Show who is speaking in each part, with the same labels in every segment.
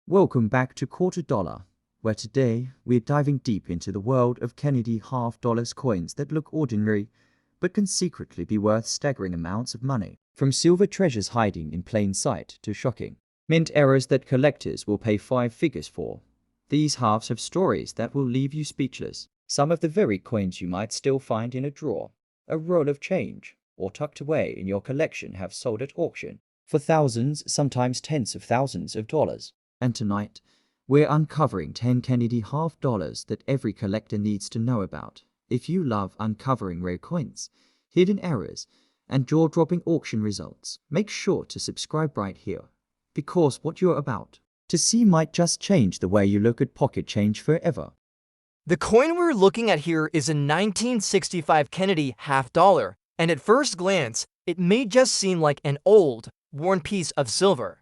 Speaker 1: Welcome back to Quarter Dollar, where today we're diving deep into the world of Kennedy half-dollars coins that look ordinary but can secretly be worth staggering amounts of money. From silver treasures hiding in plain sight to shocking mint errors that collectors will pay five figures for, these halves have stories that will leave you speechless. Some of the very coins you might still find in a drawer, a roll of change, or tucked away in your collection have sold at auction for thousands, sometimes tens of thousands of dollars. And tonight, we're uncovering 10 Kennedy half-dollars that every collector needs to know about. If you love uncovering rare coins, hidden errors, and jaw-dropping auction results, make sure to subscribe right here, because what you're about to see might just change the way you look at pocket change forever.
Speaker 2: The coin we're looking at here is a 1965 Kennedy half-dollar, and at first glance, it may just seem like an old, worn piece of silver.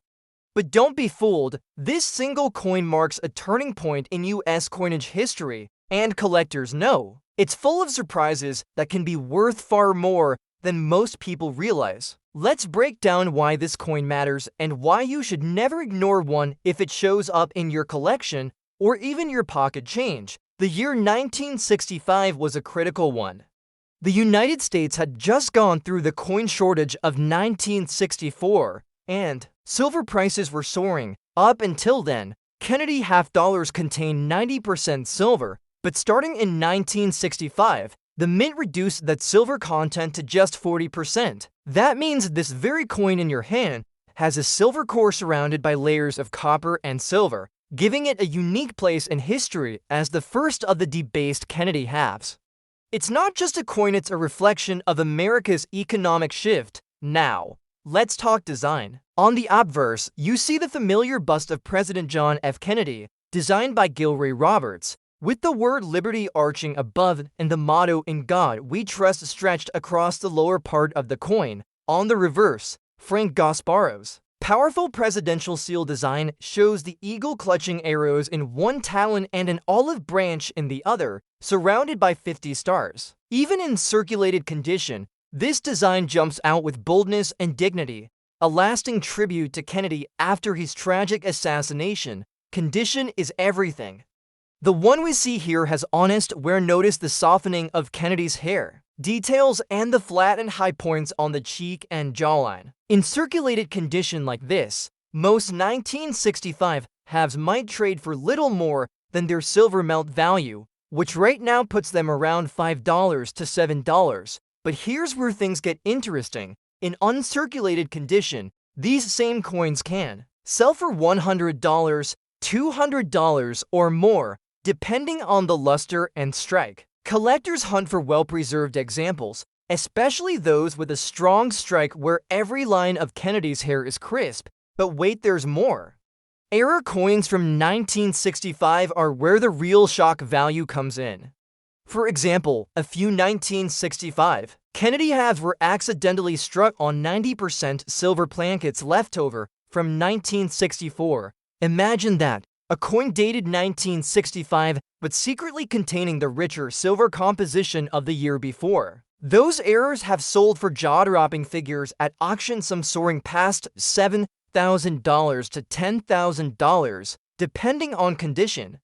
Speaker 2: But don't be fooled, this single coin marks a turning point in US coinage history, and collectors know. It's full of surprises that can be worth far more than most people realize. Let's break down why this coin matters and why you should never ignore one if it shows up in your collection or even your pocket change. The year 1965 was a critical one. The United States had just gone through the coin shortage of 1964, and silver prices were soaring. Up until then, Kennedy half-dollars contained 90% silver, but starting in 1965, the mint reduced that silver content to just 40%. That means this very coin in your hand has a silver core surrounded by layers of copper and silver, giving it a unique place in history as the first of the debased Kennedy halves. It's not just a coin, it's a reflection of America's economic shift. Now, let's talk design. On the obverse, you see the familiar bust of President John F. Kennedy, designed by Gilray Roberts, with the word liberty arching above and the motto "In God We Trust" stretched across the lower part of the coin. On the reverse, Frank Gasparo's powerful presidential seal design shows the eagle clutching arrows in one talon and an olive branch in the other, surrounded by 50 stars. Even in circulated condition, this design jumps out with boldness and dignity, a lasting tribute to Kennedy after his tragic assassination. Condition is everything. The one we see here has honest wear. Notice the softening of Kennedy's hair, details, and the flat and high points on the cheek and jawline. In circulated condition like this, most 1965 halves might trade for little more than their silver melt value, which right now puts them around $5 to $7. But here's where things get interesting. In uncirculated condition, these same coins can sell for $100, $200, or more, depending on the luster and strike. Collectors hunt for well-preserved examples, especially those with a strong strike where every line of Kennedy's hair is crisp. But wait, there's more. Error coins from 1965 are where the real shock value comes in. For example, a few 1965 Kennedy halves were accidentally struck on 90% silver plancets left over from 1964. Imagine that, a coin dated 1965 but secretly containing the richer silver composition of the year before. Those errors have sold for jaw-dropping figures at auction, some soaring past $7,000 to $10,000, depending on condition.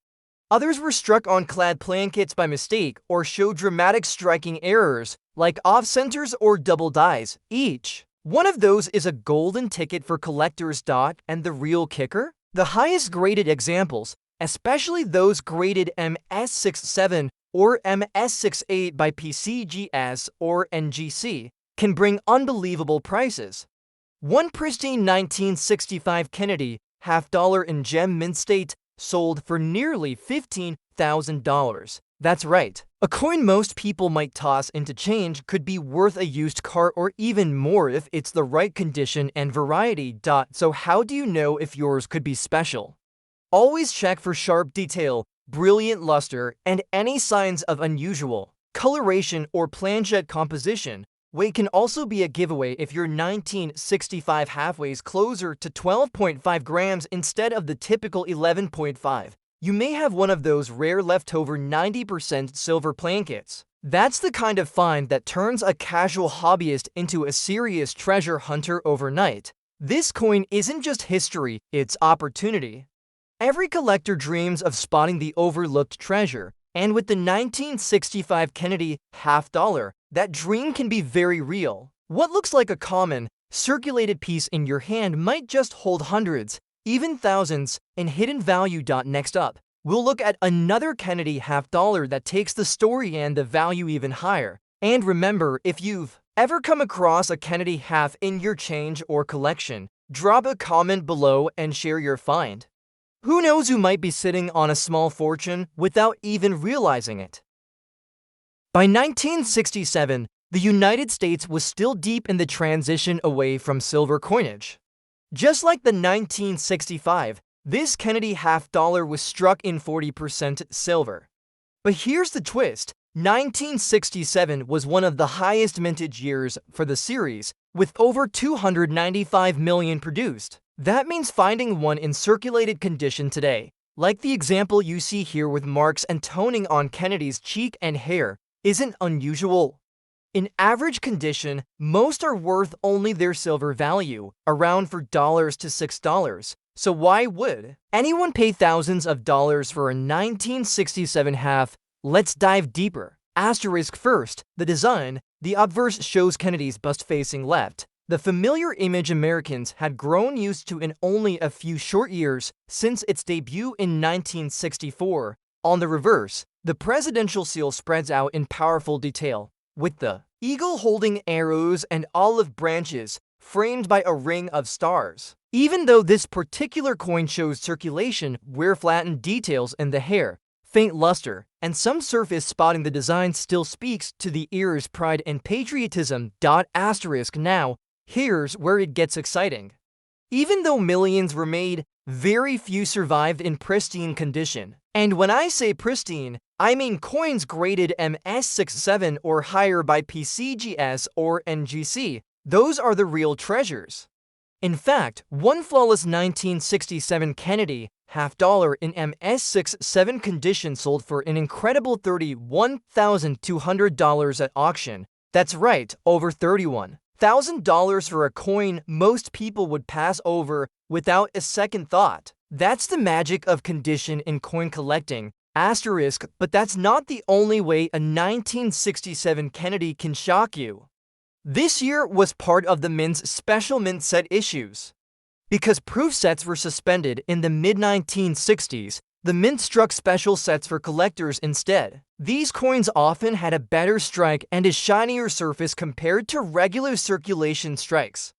Speaker 2: Others were struck on clad plancets by mistake or show dramatic striking errors, like off-centers or double dies. Each one of those is a golden ticket for collectors. And the real kicker? The highest graded examples, especially those graded MS67 or MS68 by PCGS or NGC, can bring unbelievable prices. One pristine 1965 Kennedy half-dollar in gem mint state sold for nearly $15,000. That's right. A coin most people might toss into change could be worth a used car or even more if it's the right condition and variety. So how do you know if yours could be special? Always check for sharp detail, brilliant luster, and any signs of unusual coloration or planchet composition. Weight can also be a giveaway if your 1965 half weighs closer to 12.5 grams instead of the typical 11.5. You may have one of those rare leftover 90% silver plancets. That's the kind of find that turns a casual hobbyist into a serious treasure hunter overnight. This coin isn't just history, it's opportunity. Every collector dreams of spotting the overlooked treasure, and with the 1965 Kennedy half dollar, that dream can be very real. What looks like a common, circulated piece in your hand might just hold hundreds, even thousands, in hidden value. Next up, we'll look at another Kennedy half dollar that takes the story and the value even higher. And remember, if you've ever come across a Kennedy half in your change or collection, drop a comment below and share your find. Who knows, who might be sitting on a small fortune without even realizing it. By 1967, the United States was still deep in the transition away from silver coinage. Just like the 1965, this Kennedy half dollar was struck in 40% silver. But here's the twist. 1967 was one of the highest mintage years for the series, with over 295 million produced. That means finding one in circulated condition today, like the example you see here with marks and toning on Kennedy's cheek and hair, isn't unusual. In average condition, most are worth only their silver value, around $4 to $6. So why would anyone pay thousands of dollars for a 1967 half? Let's dive deeper. Asterisk first, the design. The obverse shows Kennedy's bust facing left, the familiar image Americans had grown used to in only a few short years since its debut in 1964. On the reverse, the presidential seal spreads out in powerful detail, with the eagle holding arrows and olive branches framed by a ring of stars. Even though this particular coin shows circulation where flattened details in the hair, faint luster, and some surface spotting, the design still speaks to the era's pride and patriotism. Asterisk now, here's where it gets exciting. Even though millions were made, very few survived in pristine condition. And when I say pristine, I mean coins graded MS67 or higher by PCGS or NGC. Those are the real treasures. In fact, one flawless 1967 Kennedy half dollar in MS67 condition sold for an incredible $31,200 at auction. That's right, over $31,000 for a coin most people would pass over without a second thought. That's the magic of condition in coin collecting. Asterisk, but that's not the only way a 1967 Kennedy can shock you. This year was part of the Mint's special Mint set issues. Because proof sets were suspended in the mid-1960s, the Mint struck special sets for collectors instead. These coins often had a better strike and a shinier surface compared to regular circulation strikes.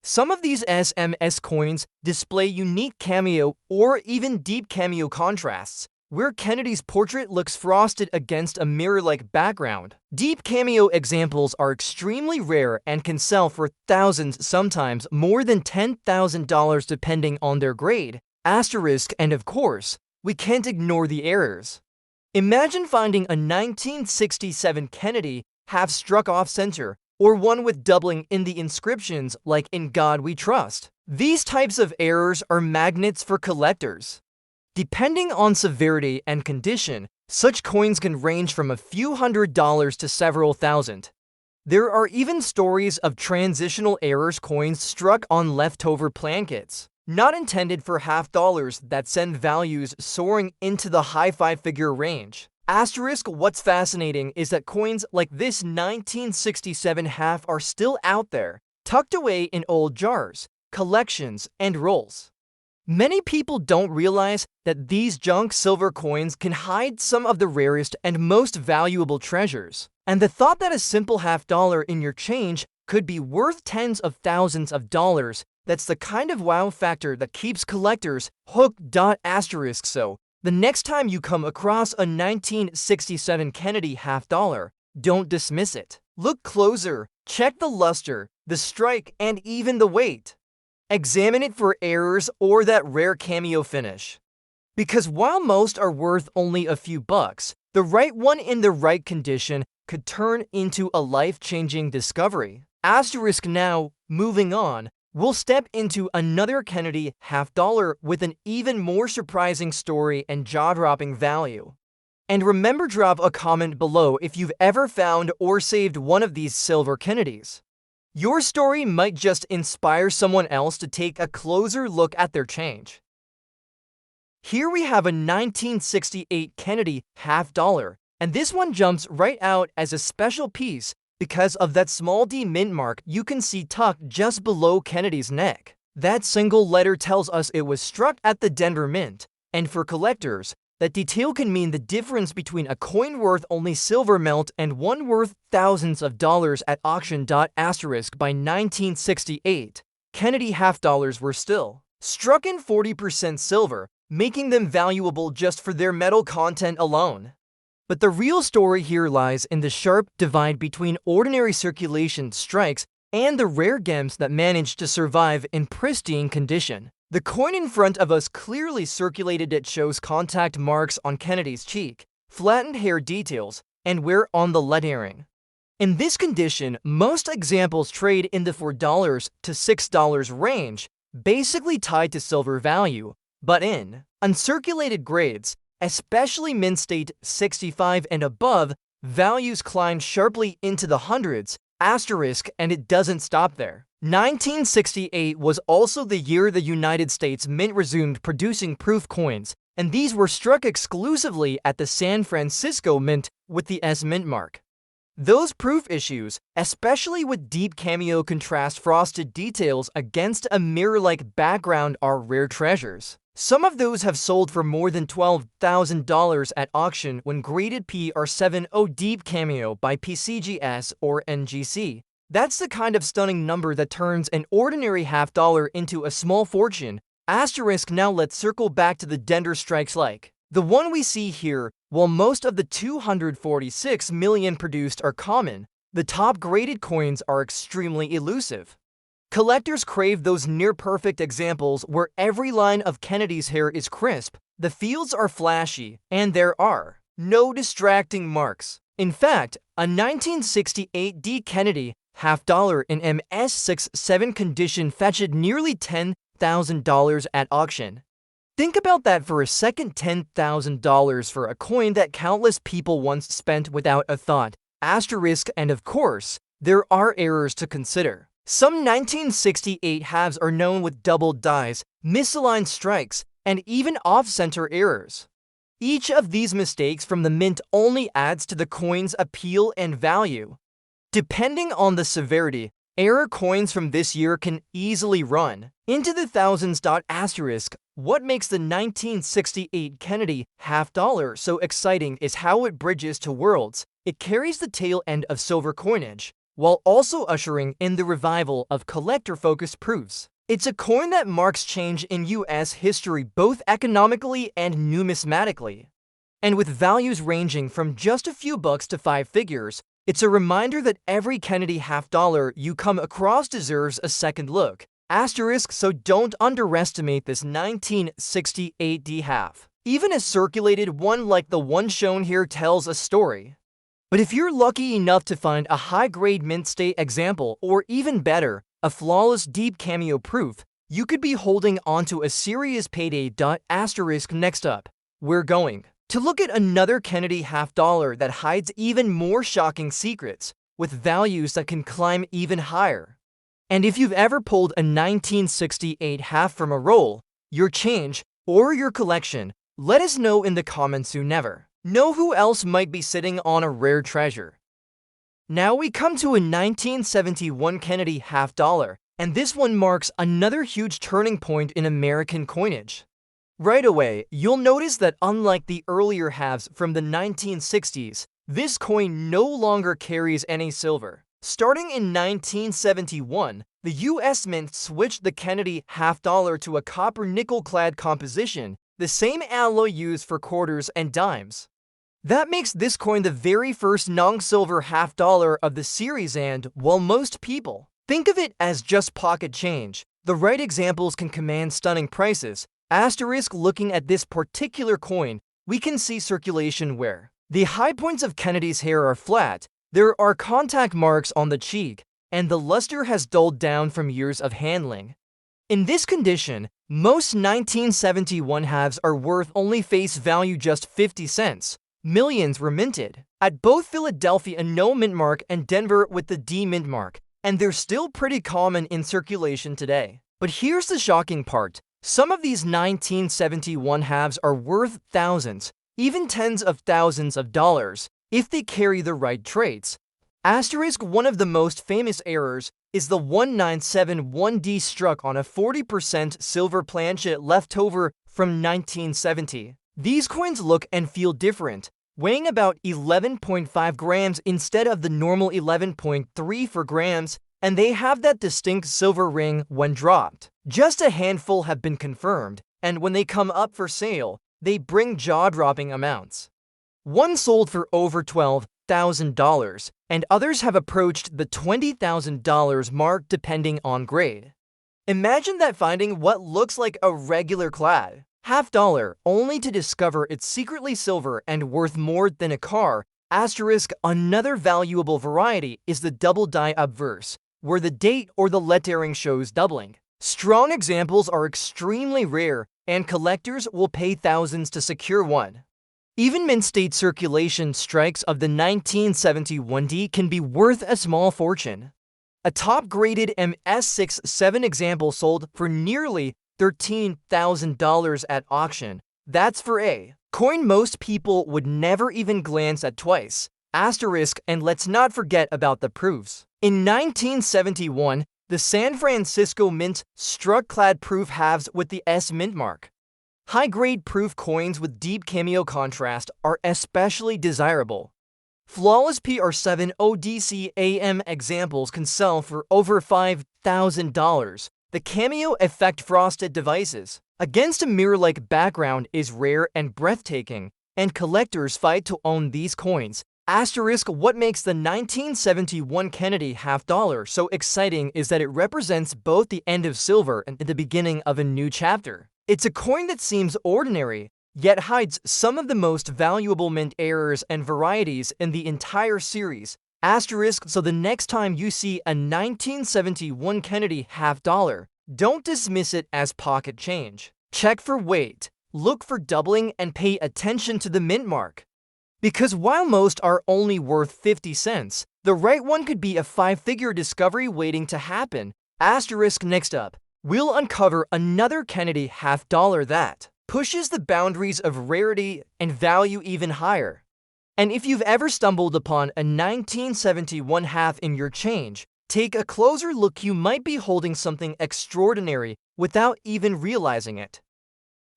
Speaker 2: Some of these SMS coins display unique cameo or even deep cameo contrasts, where Kennedy's portrait looks frosted against a mirror-like background. Deep cameo examples are extremely rare and can sell for thousands, sometimes more than $10,000 depending on their grade. Asterisk, and of course, we can't ignore the errors. Imagine finding a 1967 Kennedy half struck off-center, or one with doubling in the inscriptions like "In God We Trust." These types of errors are magnets for collectors. Depending on severity and condition, such coins can range from a few $100s to several thousand. There are even stories of transitional errors coins struck on leftover plancets, not intended for half dollars, that send values soaring into the high five-figure range. Asterisk, what's fascinating is that coins like this 1967 half are still out there, tucked away in old jars, collections, and rolls. Many people don't realize that these junk silver coins can hide some of the rarest and most valuable treasures. And the thought that a simple half dollar in your change could be worth tens of thousands of dollars, that's the kind of wow factor that keeps collectors hooked. Asterisk, so the next time you come across a 1967 Kennedy half dollar, don't dismiss it. Look closer, check the luster, the strike, and even the weight. Examine it for errors or that rare cameo finish. Because while most are worth only a few bucks, the right one in the right condition could turn into a life-changing discovery. Asterisk now, moving on, we'll step into another Kennedy half dollar with an even more surprising story and jaw-dropping value. And remember, drop a comment below if you've ever found or saved one of these silver Kennedys. Your story might just inspire someone else to take a closer look at their change. Here we have a 1968 Kennedy half dollar, and this one jumps right out as a special piece because of that small D mint mark you can see tucked just below Kennedy's neck. That single letter tells us it was struck at the Denver Mint, and for collectors, that detail can mean the difference between a coin worth only silver melt and one worth thousands of dollars at auction. Asterisk by 1968, Kennedy half dollars were still struck in 40% silver, making them valuable just for their metal content alone. But the real story here lies in the sharp divide between ordinary circulation strikes and the rare gems that managed to survive in pristine condition. The coin in front of us clearly circulated. It shows contact marks on Kennedy's cheek, flattened hair details, and wear on the lead earring. In this condition, most examples trade in the $4 to $6 range, basically tied to silver value, but in uncirculated grades, especially mint state 65 and above, values climbed sharply into the hundreds, asterisk, and it doesn't stop there. 1968 was also the year the United States Mint resumed producing proof coins, and these were struck exclusively at the San Francisco Mint with the S Mint mark. Those proof issues, especially with deep cameo contrast frosted details against a mirror-like background, are rare treasures. Some of those have sold for more than $12,000 at auction when graded PR70 deep cameo by PCGS or NGC. That's the kind of stunning number that turns an ordinary half dollar into a small fortune. Asterisk. Now let's circle back to the Denver strikes like the one we see here. While most of the 246 million produced are common, the top graded coins are extremely elusive. Collectors crave those near-perfect examples where every line of Kennedy's hair is crisp, the fields are flashy, and there are no distracting marks. In fact, a 1968 D Kennedy half dollar in MS67 condition fetched nearly $10,000 at auction. Think about that for a second. $10,000 for a coin that countless people once spent without a thought. Asterisk. And of course, there are errors to consider. Some 1968 halves are known with doubled dies, misaligned strikes, and even off-center errors. Each of these mistakes from the mint only adds to the coin's appeal and value. Depending on the severity, error coins from this year can easily run into the thousands. Asterisk. What makes the 1968 Kennedy half dollar so exciting is how it bridges to worlds. It carries the tail end of silver coinage, while also ushering in the revival of collector-focused proofs. It's a coin that marks change in U.S. history both economically and numismatically. And with values ranging from just a few bucks to 5 figures, it's a reminder that every Kennedy half dollar you come across deserves a second look. Asterisk. So don't underestimate this 1968 D half. Even a circulated one like the one shown here tells a story. But if you're lucky enough to find a high-grade mint state example, or even better, a flawless deep cameo proof, you could be holding onto a serious payday. Asterisk. Next up, we're going to look at another Kennedy half dollar that hides even more shocking secrets, with values that can climb even higher. And if you've ever pulled a 1968 half from a roll, your change, or your collection, let us know in the comments. You never know who else might be sitting on a rare treasure. Now we come to a 1971 Kennedy half dollar, and this one marks another huge turning point in American coinage. Right away, you'll notice that unlike the earlier halves from the 1960s, this coin no longer carries any silver. Starting in 1971, the U.S. Mint switched the Kennedy half dollar to a copper-nickel clad composition, the same alloy used for quarters and dimes. That makes this coin the very first non-silver half dollar of the series, and while most people think of it as just pocket change, the right examples can command stunning prices. Asterisk. Looking at this particular coin, we can see circulation where the high points of Kennedy's hair are flat, there are contact marks on the cheek, and the luster has dulled down from years of handling. In this condition, most 1971 halves are worth only face value just 50 cents. Millions were minted at both Philadelphia no mint mark and Denver with the D mint mark, and they're still pretty common in circulation today. But here's the shocking part. Some of these 1971 halves are worth thousands, even tens of thousands of dollars, if they carry the right traits. Asterisk, one of the most famous errors is the 1971D struck on a 40% silver planchet leftover from 1970. These coins look and feel different, weighing about 11.5 grams instead of the normal 11.34 grams, and they have that distinct silver ring when dropped. Just a handful have been confirmed, and when they come up for sale, they bring jaw-dropping amounts. One sold for over $12,000, and others have approached the $20,000 mark depending on grade. Imagine that, finding what looks like a regular clad half-dollar only to discover it's secretly silver and worth more than a car. Asterisk, another valuable variety is the double die obverse, where the date or the lettering shows doubling. Strong examples are extremely rare, and collectors will pay thousands to secure one. Even mint state circulation strikes of the 1971D can be worth a small fortune. A top-graded MS67 example sold for nearly $13,000 at auction. That's for a coin most people would never even glance at twice. Asterisk, and let's not forget about the proofs. In 1971, the San Francisco Mint struck clad proof halves with the S mint mark. High-grade proof coins with deep cameo contrast are especially desirable. Flawless PR7 ODCAM examples can sell for over $5,000. The cameo effect frosted devices against a mirror-like background is rare and breathtaking, and collectors fight to own these coins. Asterisk, what makes the 1971 Kennedy half-dollar so exciting is that it represents both the end of silver and the beginning of a new chapter. It's a coin that seems ordinary, yet hides some of the most valuable mint errors and varieties in the entire series. Asterisk, so the next time you see a 1971 Kennedy half-dollar, don't dismiss it as pocket change. Check for weight, look for doubling, and pay attention to the mint mark. Because while most are only worth 50 cents, the right one could be a five-figure discovery waiting to happen. Asterisk, next up, we'll uncover another Kennedy half-dollar that pushes the boundaries of rarity and value even higher. And if you've ever stumbled upon a 1971 half in your change, take a closer look. You might be holding something extraordinary without even realizing it.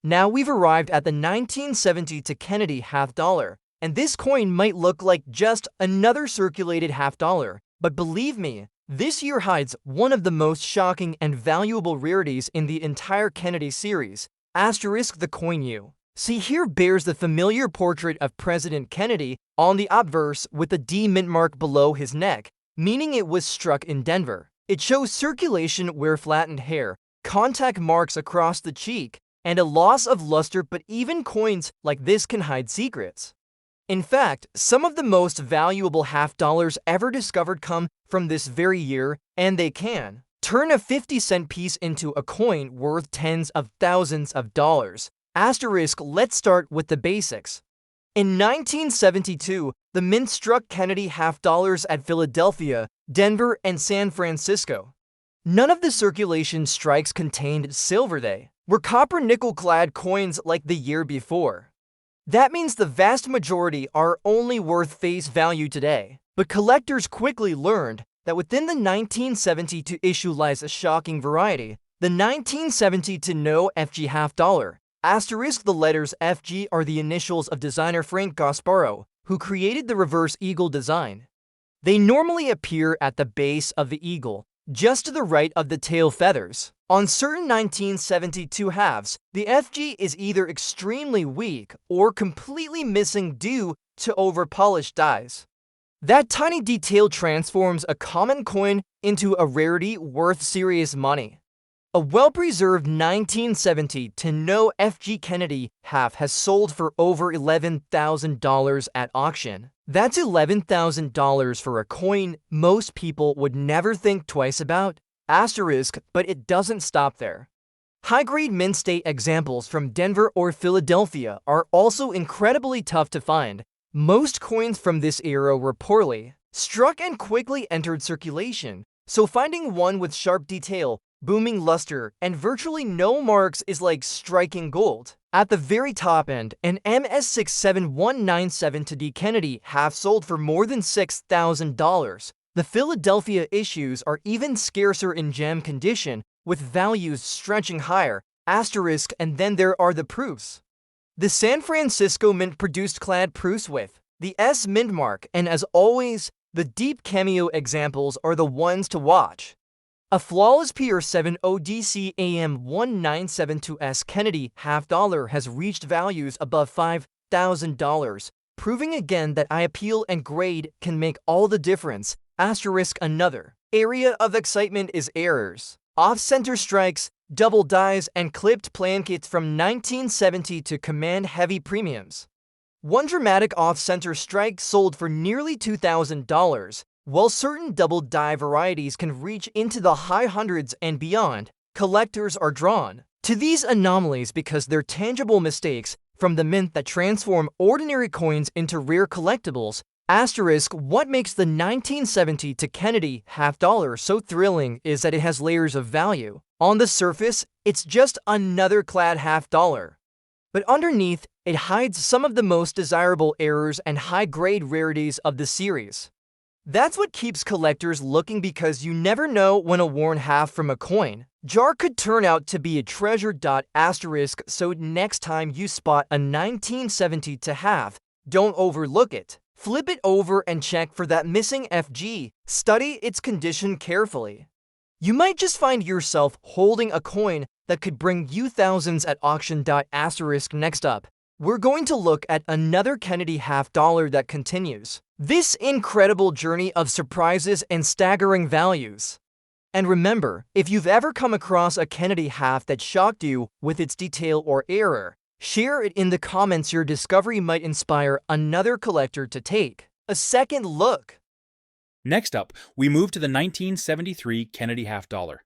Speaker 2: Now we've arrived at the 1972 Kennedy half-dollar, and this coin might look like just another circulated half-dollar, but believe me, this year hides one of the most shocking and valuable rarities in the entire Kennedy series. Asterisk, the coin you see here bears the familiar portrait of President Kennedy on the obverse with the D mint mark below his neck, meaning it was struck in Denver. It shows circulation where flattened hair, contact marks across the cheek, and a loss of luster, but even coins like this can hide secrets. In fact, some of the most valuable half-dollars ever discovered come from this very year, and they can turn a 50-cent piece into a coin worth tens of thousands of dollars. Asterisk, let's start with the basics. In 1972, the mint struck Kennedy half-dollars at Philadelphia, Denver, and San Francisco. None of the circulation strikes contained silver. They were copper-nickel clad coins like the year before. That means the vast majority are only worth face value today. But collectors quickly learned that within the 1972 issue lies a shocking variety, the 1972 No FG half-dollar. Asterisk, the letters FG are the initials of designer Frank Gasparo, who created the reverse eagle design. They normally appear at the base of the eagle, just to the right of the tail feathers. On certain 1972 halves, the FG is either extremely weak or completely missing due to over-polished dies. That tiny detail transforms a common coin into a rarity worth serious money. A well-preserved 1970 to No FG Kennedy half has sold for over $11,000 at auction. That's $11,000 for a coin most people would never think twice about. Asterisk, but it doesn't stop there. High-grade mint state examples from Denver or Philadelphia are also incredibly tough to find. Most coins from this era were poorly struck and quickly entered circulation, so finding one with sharp detail booming luster, and virtually no marks is like striking gold. At the very top end, an MS67197 to D Kennedy half sold for more than $6,000. The Philadelphia issues are even scarcer in gem condition, with values stretching higher, asterisk, and then there are the proofs. The San Francisco Mint produced clad proofs with the S mint mark, and as always, the deep cameo examples are the ones to watch. A flawless PR7 ODC AM1972S Kennedy half dollar has reached values above $5,000, proving again that eye appeal and grade can make all the difference. Asterisk another area of excitement is errors, off-center strikes, double dies, and clipped planchet from 1970 to command heavy premiums. One dramatic off-center strike sold for nearly $2,000. While certain double die varieties can reach into the high hundreds and beyond, collectors are drawn to these anomalies because they're tangible mistakes from the mint that transform ordinary coins into rare collectibles. Asterisk, what makes the 1970 to Kennedy half dollar so thrilling is that it has layers of value. On the surface, it's just another clad half dollar. But underneath, it hides some of the most desirable errors and high-grade rarities of the series. That's what keeps collectors looking, because you never know when a worn half from a coin jar could turn out to be a treasure. Asterisk, so next time you spot a 1970 to half, don't overlook it. Flip it over and check for that missing FG. Study its condition carefully. You might just find yourself holding a coin that could bring you thousands at auction. Asterisk, next up, we're going to look at another Kennedy half dollar that continues this incredible journey of surprises and staggering values. And remember, if you've ever come across a Kennedy half that shocked you with its detail or error, share it in the comments. Your discovery might inspire another collector to take a second look.
Speaker 3: Next up, we move to the 1973 Kennedy half dollar.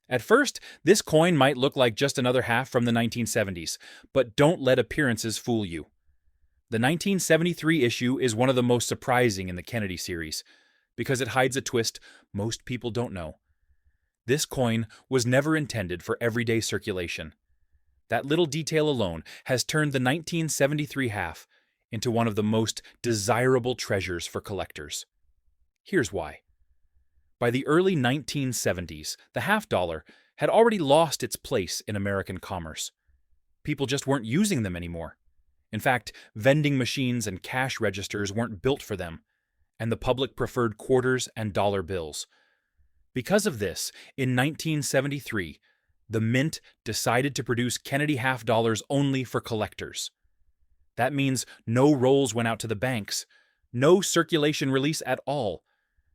Speaker 3: At first, this coin might look like just another half from the 1970s, but don't let appearances fool you. The 1973 issue is one of the most surprising in the Kennedy series, because it hides a twist most people don't know. This coin was never intended for everyday circulation. That little detail alone has turned the 1973 half into one of the most desirable treasures for collectors. Here's why. By the early 1970s, the half dollar had already lost its place in American commerce. People just weren't using them anymore. In fact, vending machines and cash registers weren't built for them, and the public preferred quarters and dollar bills. Because of this, in 1973, the Mint decided to produce Kennedy half dollars only for collectors. That means no rolls went out to the banks, no circulation release at all.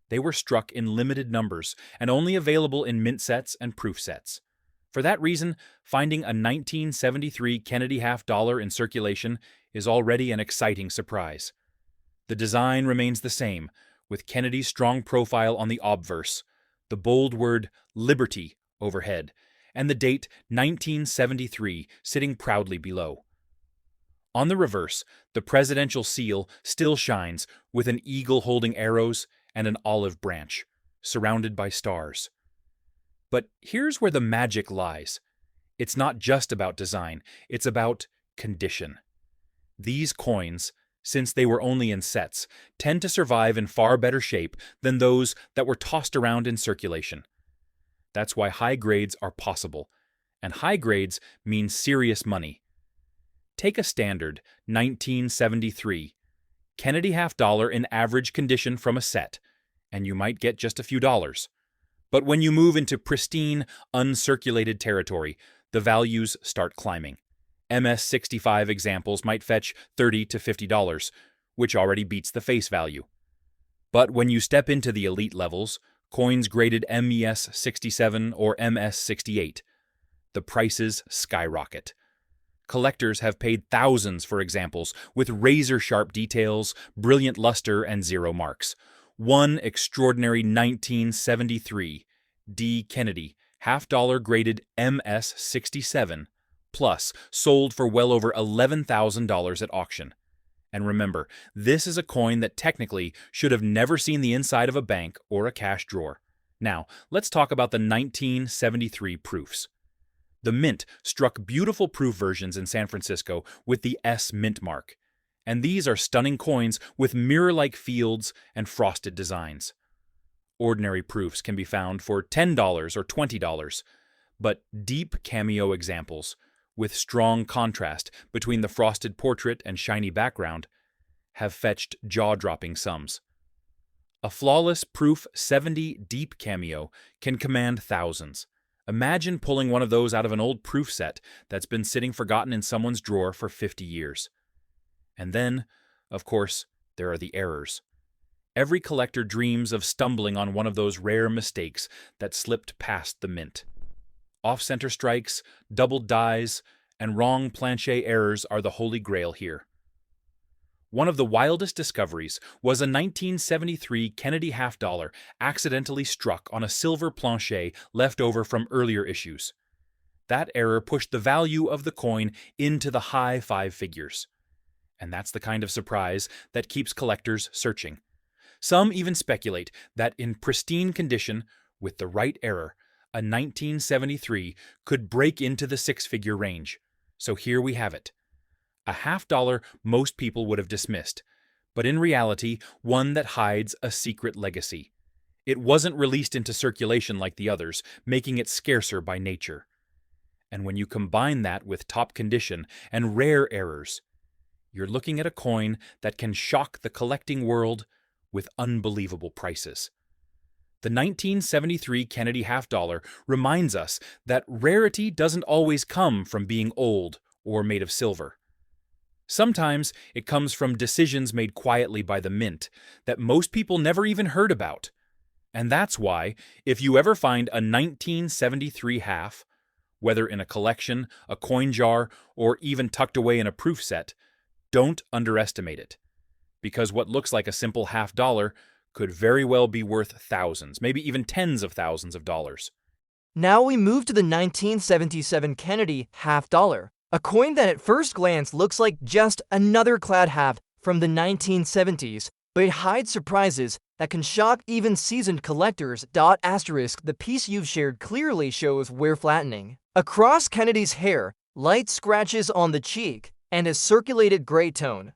Speaker 3: They were struck in limited numbers and only available in mint sets and proof sets. For that reason, finding a 1973 Kennedy half dollar in circulation is already an exciting surprise. The design remains the same, with Kennedy's strong profile on the obverse, the bold word Liberty overhead, and the date 1973 sitting proudly below. On the reverse, the presidential seal still shines with an eagle holding arrows and an olive branch, surrounded by stars. But here's where the magic lies. It's not just about design, it's about condition. These coins, since they were only in sets, tend to survive in far better shape than those that were tossed around in circulation. That's why high grades are possible, and high grades mean serious money. Take a standard 1973 Kennedy half dollar in average condition from a set, and you might get just a few dollars. But when you move into pristine, uncirculated territory, the values start climbing. MS-65 examples might fetch $30 to $50, which already beats the face value. But when you step into the elite levels, coins graded MES-67 or MS-68, the prices skyrocket. Collectors have paid thousands for examples with razor-sharp details, brilliant luster, and zero marks. One extraordinary 1973 D. Kennedy half-dollar graded MS-67 plus sold for well over $11,000 at auction. And remember, this is a coin that technically should have never seen the inside of a bank or a cash drawer. Now, let's talk about the 1973 proofs. The Mint struck beautiful proof versions in San Francisco with the S Mint mark, and these are stunning coins with mirror-like fields and frosted designs. Ordinary proofs can be found for $10 or $20, but deep cameo examples, with strong contrast between the frosted portrait and shiny background, have fetched jaw-dropping sums. A flawless proof 70 deep cameo can command thousands. Imagine pulling one of those out of an old proof set that's been sitting forgotten in someone's drawer for 50 years. And then, of course, there are the errors. Every collector dreams of stumbling on one of those rare mistakes that slipped past the mint. Off-center strikes, doubled dies, and wrong planchet errors are the holy grail here. One of the wildest discoveries was a 1973 Kennedy half-dollar accidentally struck on a silver planchet left over from earlier issues. That error pushed the value of the coin into the high five figures. And that's the kind of surprise that keeps collectors searching. Some even speculate that in pristine condition, with the right error, a 1973 could break into the six-figure range. So here we have it. A half-dollar most people would have dismissed, but in reality, one that hides a secret legacy. It wasn't released into circulation like the others, making it scarcer by nature. And when you combine that with top condition and rare errors, you're looking at a coin that can shock the collecting world with unbelievable prices. The 1973 Kennedy half-dollar reminds us that rarity doesn't always come from being old or made of silver. Sometimes it comes from decisions made quietly by the mint that most people never even heard about. And that's why, if you ever find a 1973 half, whether in a collection, a coin jar, or even tucked away in a proof set, don't underestimate it. Because what looks like a simple half-dollar could very well be worth thousands, maybe even tens of thousands of dollars.
Speaker 2: Now we move to the 1977 Kennedy half-dollar, a coin that at first glance looks like just another clad half from the 1970s, but it hides surprises that can shock even seasoned collectors. The piece you've shared clearly shows wear flattening. Across Kennedy's hair, light scratches on the cheek, and a circulated gray tone.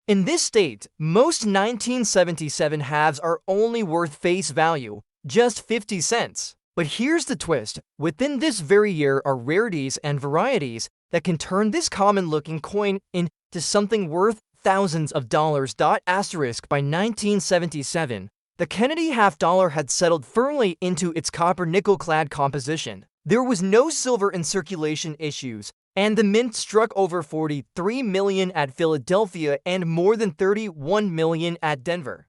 Speaker 2: In this state, most 1977 halves are only worth face value, just 50 cents. But here's the twist. Within this very year are rarities and varieties that can turn this common-looking coin into something worth thousands of dollars. By 1977, the Kennedy half-dollar had settled firmly into its copper-nickel clad composition. There was no silver in circulation issues, and the mint struck over 43 million at Philadelphia and more than 31 million at Denver.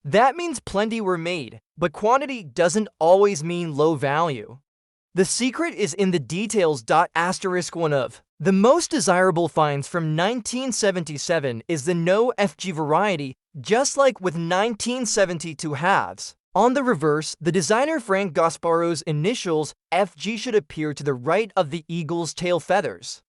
Speaker 2: That means plenty were made, but quantity doesn't always mean low value. The secret is in the details. One of the most desirable finds from 1977 is the no FG variety, just like with 1972 halves. On the reverse, the designer Frank Gasparo's initials FG should appear to the right of the eagle's tail feathers.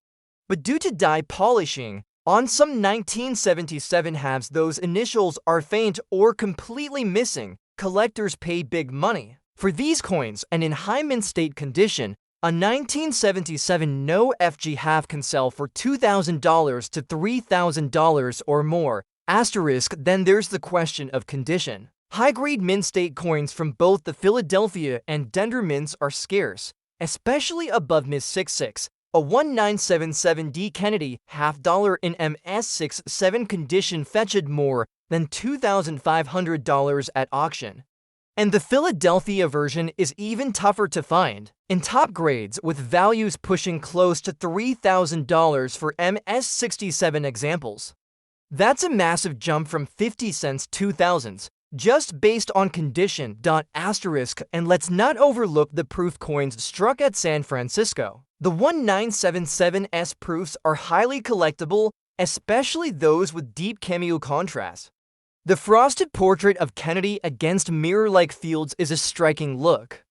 Speaker 2: But due to dye polishing, on some 1977 halves those initials are faint or completely missing. Collectors pay big money for these coins, and in high mint state condition, a 1977 no FG half can sell for $2,000 to $3,000 or more. Then there's the question of condition. High-grade mint state coins from both the Philadelphia and Denver mints are scarce, especially above Ms. 66. A 1977D Kennedy half-dollar in MS67 condition fetched more than $2,500 at auction. And the Philadelphia version is even tougher to find, in top grades with values pushing close to $3,000 for MS67 examples. That's a massive jump from 50 cents to thousands, just based on condition. And let's not overlook the proof coins struck at San Francisco. The 1977S proofs are highly collectible, especially those with deep cameo contrast. The frosted portrait of Kennedy against mirror-like fields is a striking look.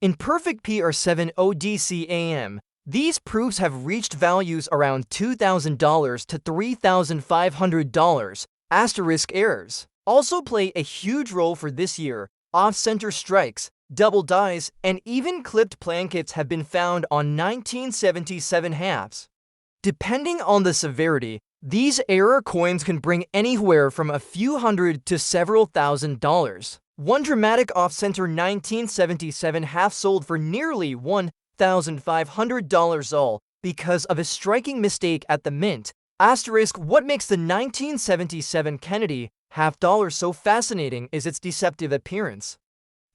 Speaker 2: In perfect PR7 ODCAM, these proofs have reached values around $2,000 to $3,500. Errors also play a huge role for this year. Off-center strikes, double dies, and even clipped plankets have been found on 1977 halves. Depending on the severity, these error coins can bring anywhere from a few hundred to several $1,000s. One dramatic off-center 1977 half sold for nearly $1,500 all because of a striking mistake at the mint. Asterisk, what makes the 1977 Kennedy half dollar so fascinating is its deceptive appearance.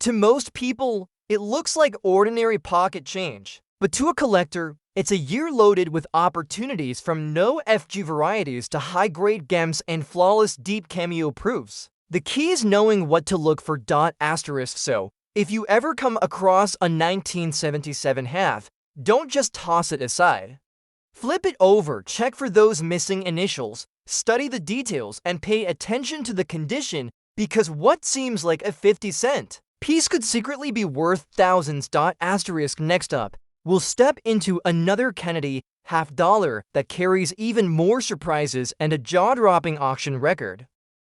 Speaker 2: To most people, it looks like ordinary pocket change, but to a collector, it's a year loaded with opportunities from no FG varieties to high-grade gems and flawless deep cameo proofs. The key is knowing what to look for. Asterisk, so if you ever come across a 1977 half, don't just toss it aside. Flip it over, check for those missing initials, study the details, and pay attention to the condition, because what seems like a 50-cent piece could secretly be worth thousands. Asterisk, next up, we'll step into another Kennedy half dollar that carries even more surprises and a jaw-dropping auction record.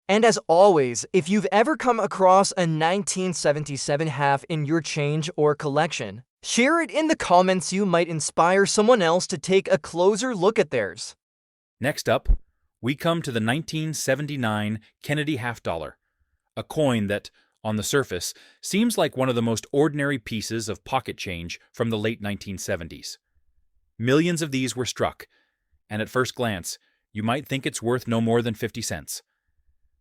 Speaker 2: And as always, if you've ever come across a 1977 half in your change or collection, share it in the comments. You might inspire someone else to take a closer look at theirs.
Speaker 3: Next up, we come to the 1979 Kennedy half dollar, a coin that, on the surface, seems like one of the most ordinary pieces of pocket change from the late 1970s. Millions of these were struck, and at first glance, you might think it's worth no more than 50 cents.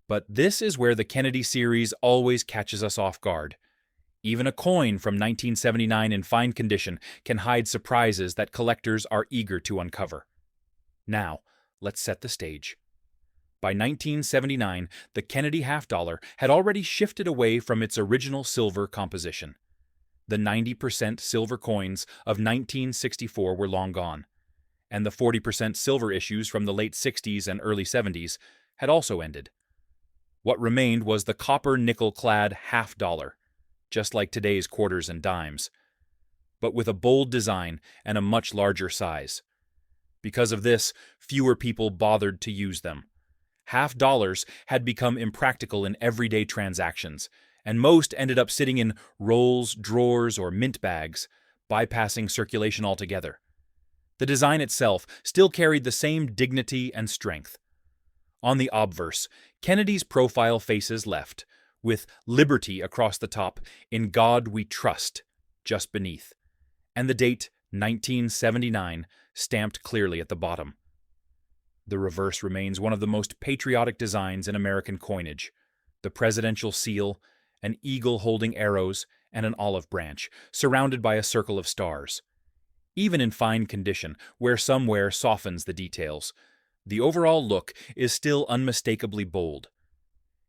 Speaker 3: But this is where the Kennedy series always catches us off guard. Even a coin from 1979 in fine condition can hide surprises that collectors are eager to uncover. Now, let's set the stage. By 1979, the Kennedy half dollar had already shifted away from its original silver composition. The 90% silver coins of 1964 were long gone, and the 40% silver issues from the late 60s and early 70s had also ended. What remained was the copper-nickel clad half dollar, just like today's quarters and dimes, but with a bold design and a much larger size. Because of this, fewer people bothered to use them. Half dollars had become impractical in everyday transactions, and most ended up sitting in rolls, drawers, or mint bags, bypassing circulation altogether. The design itself still carried the same dignity and strength. On the obverse, Kennedy's profile faces left, with Liberty across the top, In God We Trust, just beneath, and the date 1979 stamped clearly at the bottom. The reverse remains one of the most patriotic designs in American coinage: the presidential seal, an eagle holding arrows, and an olive branch, surrounded by a circle of stars. Even in fine condition, where some wear softens the details, the overall look is still unmistakably bold.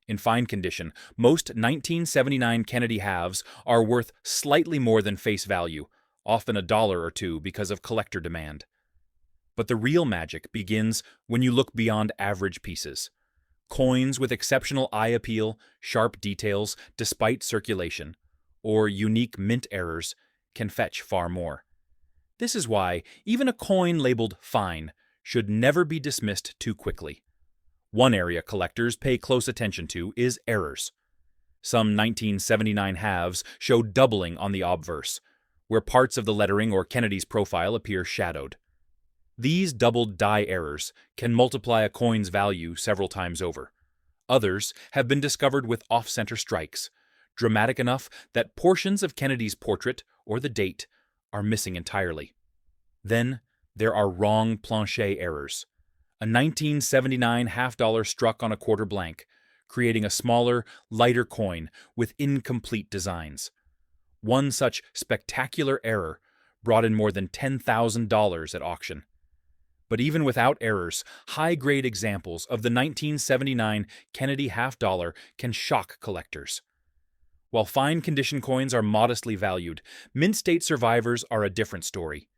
Speaker 3: In fine condition, most 1979 Kennedy halves are worth slightly more than face value, often $1 or $2 because of collector demand. But the real magic begins when you look beyond average pieces. Coins with exceptional eye appeal, sharp details despite circulation, or unique mint errors can fetch far more. This is why even a coin labeled fine should never be dismissed too quickly. One area collectors pay close attention to is errors. Some 1979 halves show doubling on the obverse, where parts of the lettering or Kennedy's profile appear shadowed. These doubled die errors can multiply a coin's value several times over. Others have been discovered with off-center strikes, dramatic enough that portions of Kennedy's portrait or the date are missing entirely. Then there are wrong planchet errors. A 1979 half dollar struck on a quarter blank, creating a smaller, lighter coin with incomplete designs. One such spectacular error brought in more than $10,000 at auction. But even without errors, high-grade examples of the 1979 Kennedy half dollar can shock collectors. While fine condition coins are modestly valued, mint state survivors are a different story.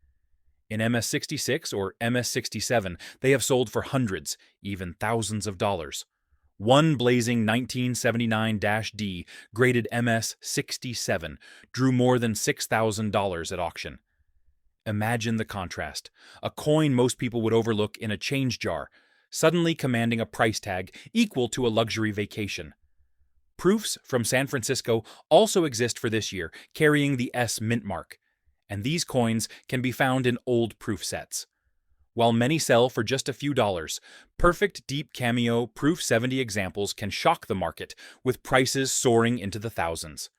Speaker 3: In MS-66 or MS-67, they have sold for hundreds, even thousands of dollars. One blazing 1979-D graded MS-67 drew more than $6,000 at auction. Imagine the contrast: a coin most people would overlook in a change jar, suddenly commanding a price tag equal to a luxury vacation. Proofs from San Francisco also exist for this year, carrying the S mint mark, and these coins can be found in old proof sets. While many sell for just a few dollars, perfect deep cameo Proof 70 examples can shock the market, with prices soaring into the thousands.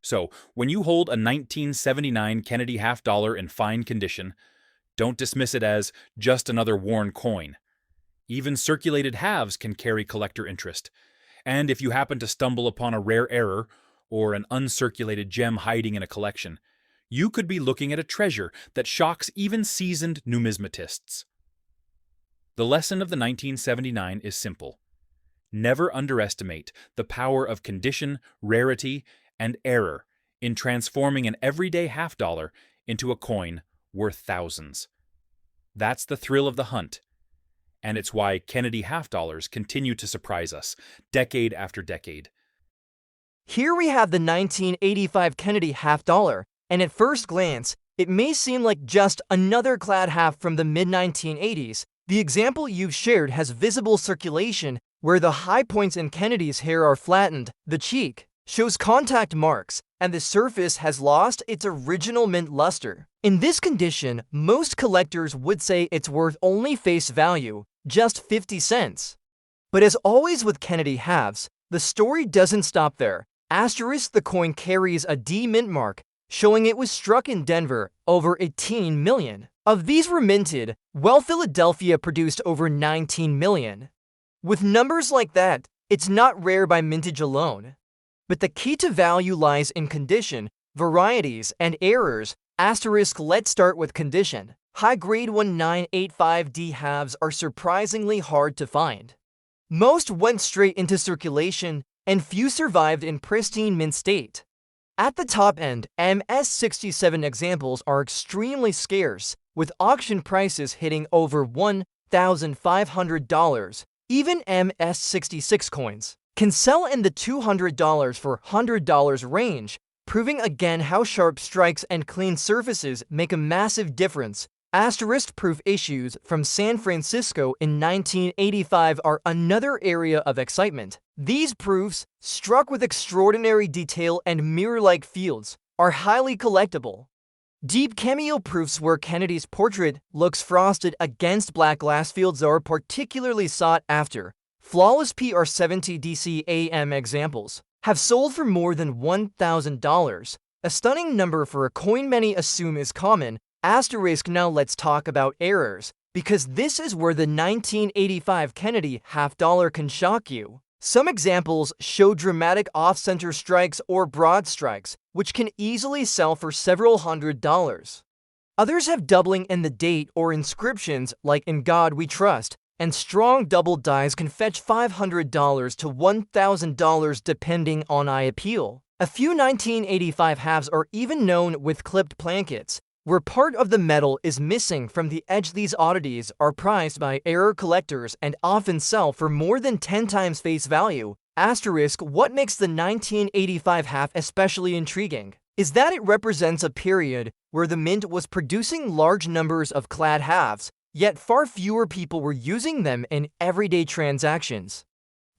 Speaker 3: So, when you hold a 1979 Kennedy half-dollar in fine condition, don't dismiss it as just another worn coin. Even circulated halves can carry collector interest. And if you happen to stumble upon a rare error or an uncirculated gem hiding in a collection, you could be looking at a treasure that shocks even seasoned numismatists. The lesson of the 1979 is simple. Never underestimate the power of condition, rarity, and error in transforming an everyday half-dollar into a coin worth thousands. That's the thrill of the hunt, and it's why Kennedy half-dollars continue to surprise us, decade after decade.
Speaker 2: Here we have the 1985 Kennedy half-dollar, and at first glance, it may seem like just another clad half from the mid-1980s. The example you've shared has visible circulation where the high points in Kennedy's hair are flattened, the cheek shows contact marks, and the surface has lost its original mint luster. In this condition, most collectors would say it's worth only face value, just 50 cents. But as always with Kennedy halves, the story doesn't stop there. Asterisk, the coin carries a D mint mark, showing it was struck in Denver, over 18 million. Of these were minted, while Philadelphia produced over 19 million. With numbers like that, it's not rare by mintage alone. But the key to value lies in condition, varieties, and errors. Asterisk, let's start with condition. High-grade 1985D halves are surprisingly hard to find. Most went straight into circulation, and few survived in pristine mint state. At the top end, MS67 examples are extremely scarce, with auction prices hitting over $1,500. Even MS66 coins can sell in the $200 for $100 range, proving again how sharp strikes and clean surfaces make a massive difference. Asterisk, proof issues from San Francisco in 1985 are another area of excitement. These proofs, struck with extraordinary detail and mirror-like fields, are highly collectible. Deep cameo proofs where Kennedy's portrait looks frosted against black glass fields are particularly sought after. Flawless PR70 DCAM examples have sold for more than $1,000, a stunning number for a coin many assume is common. Asterisk, now let's talk about errors, because this is where the 1985 Kennedy half-dollar can shock you. Some examples show dramatic off-center strikes or broad strikes, which can easily sell for several $100s. Others have doubling in the date or inscriptions like "In God We Trust," and strong double dies can fetch $500 to $1,000 depending on eye appeal. A few 1985 halves are even known with clipped plankets, where part of the metal is missing from the edge. These oddities are prized by error collectors and often sell for more than 10 times face value. Asterisk, what makes the 1985 half especially intriguing is that it represents a period where the mint was producing large numbers of clad halves, yet far fewer people were using them in everyday transactions.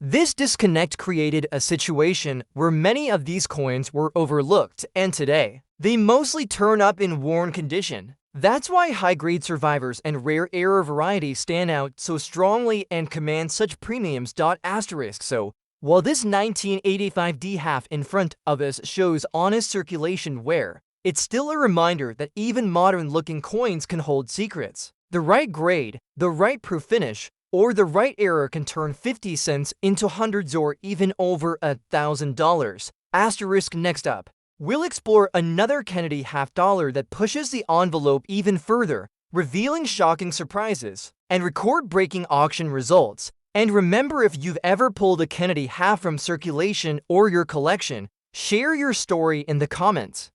Speaker 2: This disconnect created a situation where many of these coins were overlooked, and today, they mostly turn up in worn condition. That's why high-grade survivors and rare error varieties stand out so strongly and command such premiums. Asterisk, so, while this 1985D half in front of us shows honest circulation wear, it's still a reminder that even modern-looking coins can hold secrets. The right grade, the right proof finish, or the right error can turn 50 cents into hundreds or even over $1,000. Asterisk, next up, we'll explore another Kennedy half-dollar that pushes the envelope even further, revealing shocking surprises and record-breaking auction results. And remember, if you've ever pulled a Kennedy half from circulation or your collection, share your story in the comments.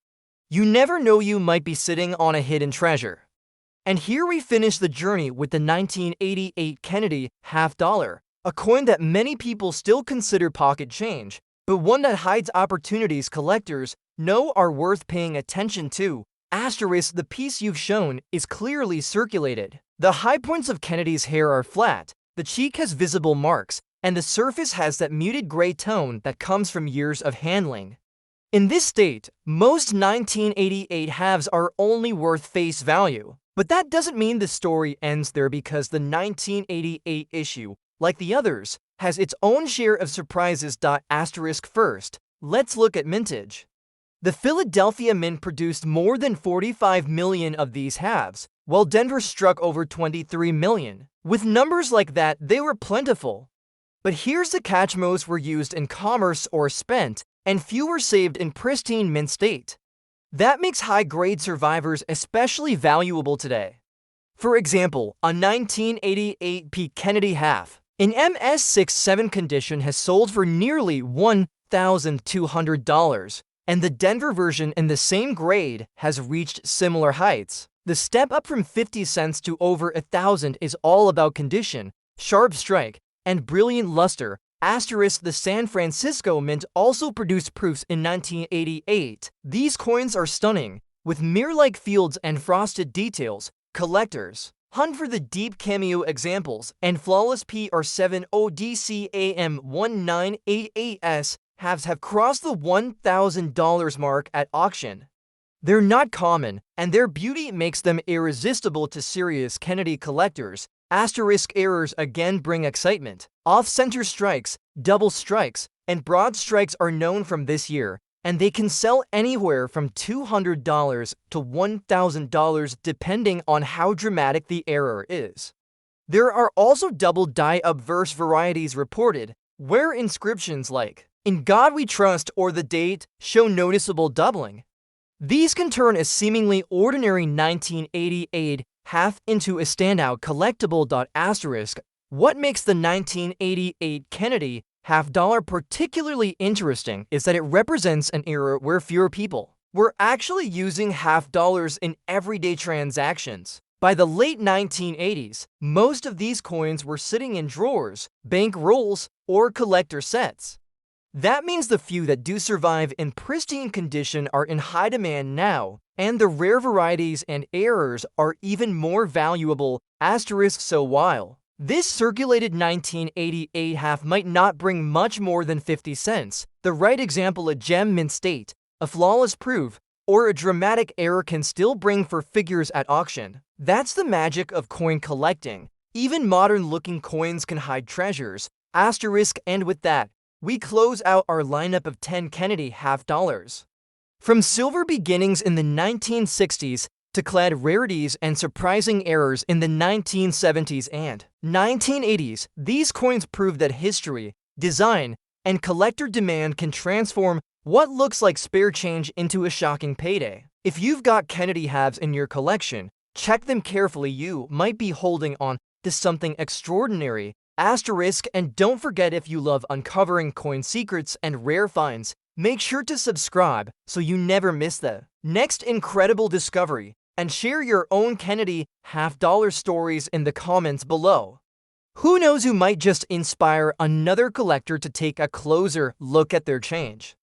Speaker 2: You never know, you might be sitting on a hidden treasure. And here we finish the journey with the 1988 Kennedy half-dollar, a coin that many people still consider pocket change, but one that hides opportunities collectors know are worth paying attention to. Asterisk, the piece you've shown is clearly circulated. The high points of Kennedy's hair are flat, the cheek has visible marks, and the surface has that muted gray tone that comes from years of handling. In this state, most 1988 halves are only worth face value. But that doesn't mean the story ends there, because the 1988 issue, like the others, has its own share of surprises. First, let's look at mintage. The Philadelphia Mint produced more than 45 million of these halves, while Denver struck over 23 million. With numbers like that, they were plentiful. But here's the catch: most were used in commerce or spent, and few were saved in pristine mint state. That makes high-grade survivors especially valuable today. For example, a 1988 P. Kennedy half in MS67 condition has sold for nearly $1,200, and the Denver version in the same grade has reached similar heights. The step up from 50 cents to over $1,000 is all about condition, sharp strike, and brilliant luster. The San Francisco Mint also produced proofs in 1988. These coins are stunning, with mirror-like fields and frosted details. Collectors hunt for the deep cameo examples, and flawless PR7 ODCAM1988S halves have crossed the $1,000 mark at auction. They're not common, and their beauty makes them irresistible to serious Kennedy collectors. Errors again bring excitement. Off-center strikes, double strikes, and broad strikes are known from this year, and they can sell anywhere from $200 to $1,000 depending on how dramatic the error is. There are also double die-obverse varieties reported, where inscriptions like "In God We Trust" or the date show noticeable doubling. These can turn a seemingly ordinary 1988 half into a standout collectible. What makes the 1988 Kennedy half-dollar particularly interesting is that it represents an era where fewer people were actually using half-dollars in everyday transactions. By the late 1980s, most of these coins were sitting in drawers, bank rolls, or collector sets. That means the few that do survive in pristine condition are in high demand now, and the rare varieties and errors are even more valuable. So while this circulated 1988 half might not bring much more than 50 cents, the right example, a gem mint state, a flawless proof, or a dramatic error can still bring four figures at auction. That's the magic of coin collecting. Even modern-looking coins can hide treasures. And with that, we close out our lineup of 10 Kennedy half-dollars. From silver beginnings in the 1960s to clad rarities and surprising errors in the 1970s and 1980s, these coins prove that history, design, and collector demand can transform what looks like spare change into a shocking payday. If you've got Kennedy halves in your collection, check them carefully. You might be holding on to something extraordinary. And don't forget, if you love uncovering coin secrets and rare finds, make sure to subscribe so you never miss the next incredible discovery, and share your own Kennedy half-dollar stories in the comments below. Who knows, who might just inspire another collector to take a closer look at their change.